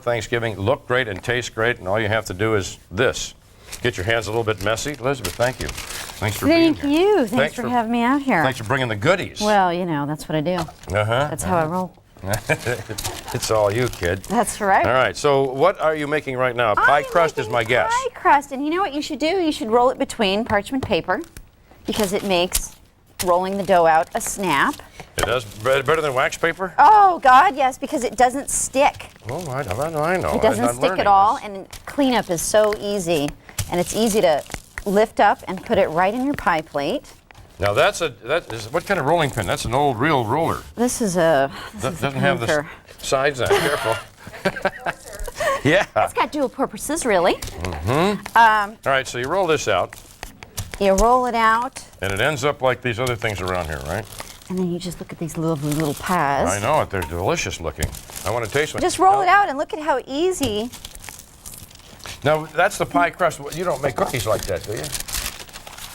Thanksgiving, look great and taste great, and all you have to do is this. Get your hands a little bit messy. Elizabeth, thank you. Thanks for being here. Thank you. Thanks for having me out here. Thanks for bringing the goodies. Well, you know, that's what I do. That's how I roll. It's all you, kid. That's right. All right, so what are you making right now? Pie crust is my guess. Pie crust, and you know what you should do? You should roll it between parchment paper because it makes rolling the dough out a snap. It does better than wax paper? Oh, God, yes, because it doesn't stick. Oh, I know. It doesn't stick at all, and cleanup is so easy, and it's easy to lift up and put it right in your pie plate. Now that is what kind of rolling pin? That's an old real roller. This is a doesn't have the sides on. Careful. Yeah. It's got dual purposes, really. All right, so you roll this out. You roll it out. And it ends up like these other things around here, right? And then you just look at these lovely little pies. I know it. They're delicious looking. I want to taste one. Just roll it out and look at how easy. Now that's the pie crust. You don't make cookies like that, do you?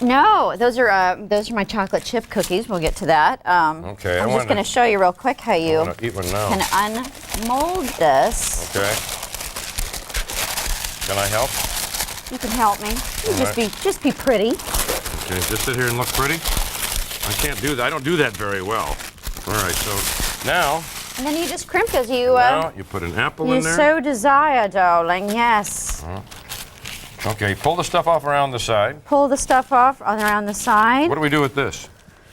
No, those are my chocolate chip cookies. We'll get to that. Okay. I'm just going to show you real quick how you eat one now. can unmold this. Okay. Can I help? You can help me. You just be pretty. Okay, just sit here and look pretty. I can't do that. I don't do that very well. All right, so now. And then you just crimp as you. Now you put an apple in there. You so desire, darling. Yes. Okay, pull the stuff off around the side. Pull the stuff off around the side. What do we do with this?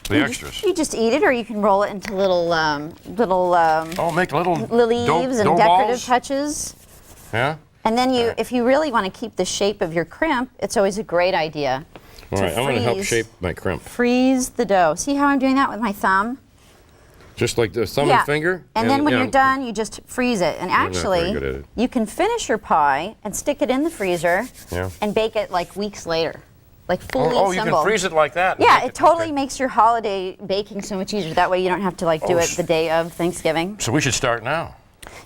The extras. You just eat it, or you can roll it into little oh, make little leaves and decorative touches. Yeah. And then if you really want to keep the shape of your crimp, it's always a great idea. All right, I'm going to help shape my crimp. Freeze the dough. See how I'm doing that with my thumb? Just like the thumb and finger? And then when you're done, you just freeze it. And actually, you can finish your pie and stick it in the freezer and bake it like weeks later. Like fully assembled. Oh, you can freeze it like that? Yeah, it totally makes your holiday baking so much easier. That way you don't have to do it the day of Thanksgiving. So we should start now.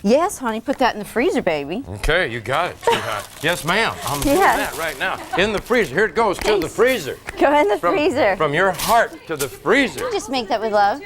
Yes, honey, put that in the freezer, baby. Okay, you got it, sweetheart. Yes, ma'am. I'm doing that right now. In the freezer. Here it goes to the freezer. Go in the freezer. From your heart to the freezer. You just make that with love.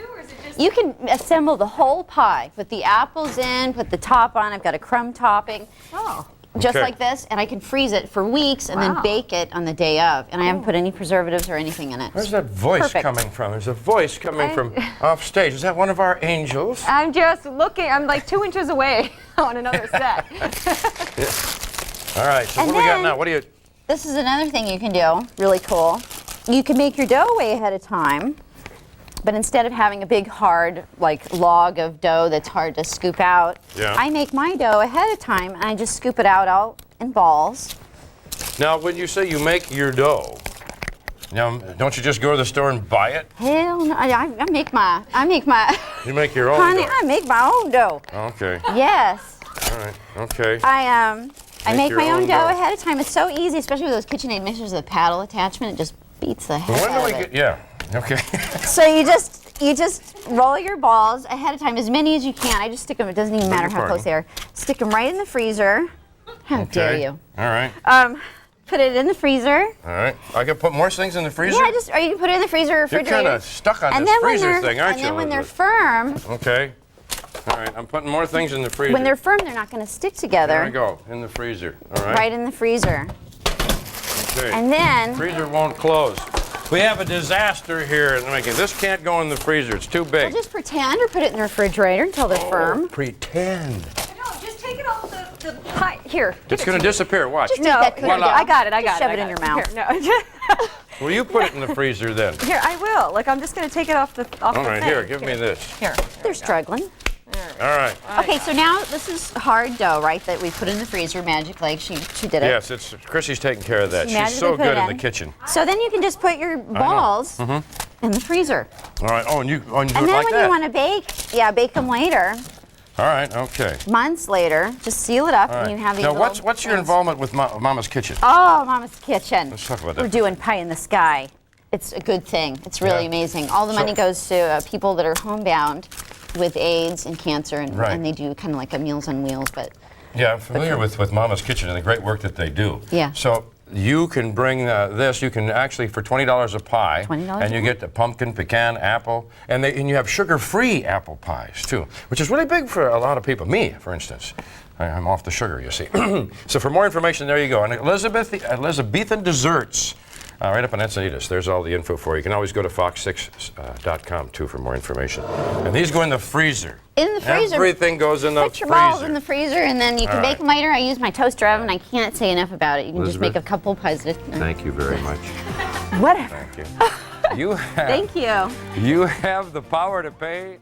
You can assemble the whole pie. Put the apples in, put the top on. I've got a crumb topping. Oh. Just like this, and I can freeze it for weeks and then bake it on the day of. And I haven't put any preservatives or anything in it. Where's that voice coming from? There's a voice coming from off stage. Is that one of our angels? I'm just looking. I'm like 2 inches away on another set. All right, so what do we got now? What do you... This is another thing you can do, really cool. You can make your dough way ahead of time. But instead of having a big hard log of dough that's hard to scoop out, I make my dough ahead of time and I just scoop it out all in balls. Now, when you say you make your dough, now don't you just go to the store and buy it? Hell no, I make my. You make your own honey, dough. I make my own dough. Okay. Yes. All right. Okay. I make my own dough ahead of time. It's so easy, especially with those KitchenAid mixers with a paddle attachment. It just beats the heck out of it. Yeah. Okay. So you just roll your balls ahead of time, as many as you can. I just stick them. It doesn't even matter how close they are. Stick them right in the freezer. How dare you? All right. Put it in the freezer. All right. I can put more things in the freezer? Yeah, or you can put it in the freezer or refrigerator. You're kind of stuck on this freezer thing, aren't you? And then when they're firm. Okay. All right. I'm putting more things in the freezer. When they're firm, they're not going to stick together. There we go. In the freezer. All right. Right in the freezer. Okay. And then. The freezer won't close. We have a disaster here in the making. This can't go in the freezer. It's too big. Well, just pretend or put it in the refrigerator until they're firm. Pretend. No, just take it off the pie. Here. It's going to disappear. Watch. Just take that cookie. I got it. Shove it in your mouth. Here, no. Will you put it in the freezer then? Here, I will. Like, I'm just going to take it off the thing. All right, here, give me this. Here. They're struggling. All right. Okay, so now this is hard dough, right, that we put in the freezer magically. She did it. Yes, Chrissy's taking care of that. She's so good in the kitchen. So then you can just put your balls in the freezer. All right. Oh, and you do it like that? And then when you want to bake them later. All right, okay. Months later, just seal it up and you have these Now, little what's your involvement with Mama's Kitchen? Oh, Mama's Kitchen. Let's talk about that. We're doing pie in the sky. It's a good thing. It's really amazing. All the money goes to people that are homebound with AIDS and cancer, and they do kind of like a Meals on Wheels, but... Yeah, I'm familiar with Mama's Kitchen and the great work that they do. Yeah. So you can bring this. You can actually, for $20 a pie, $20 and you get the pumpkin, pecan, apple, and you have sugar-free apple pies too, which is really big for a lot of people. Me, for instance. I'm off the sugar, you see. So for more information, there you go. And Elizabethan desserts, right up on Encinitas. There's all the info for you. You can always go to fox6.com too for more information. And these go in the freezer. In the freezer. Everything goes in the freezer. Put your balls in the freezer, and then you can bake them later. I use my toaster oven. I can't say enough about it. You can Elizabeth, just make a couple pies. Thank you very much. Whatever. Thank you. Thank you. You have the power to pay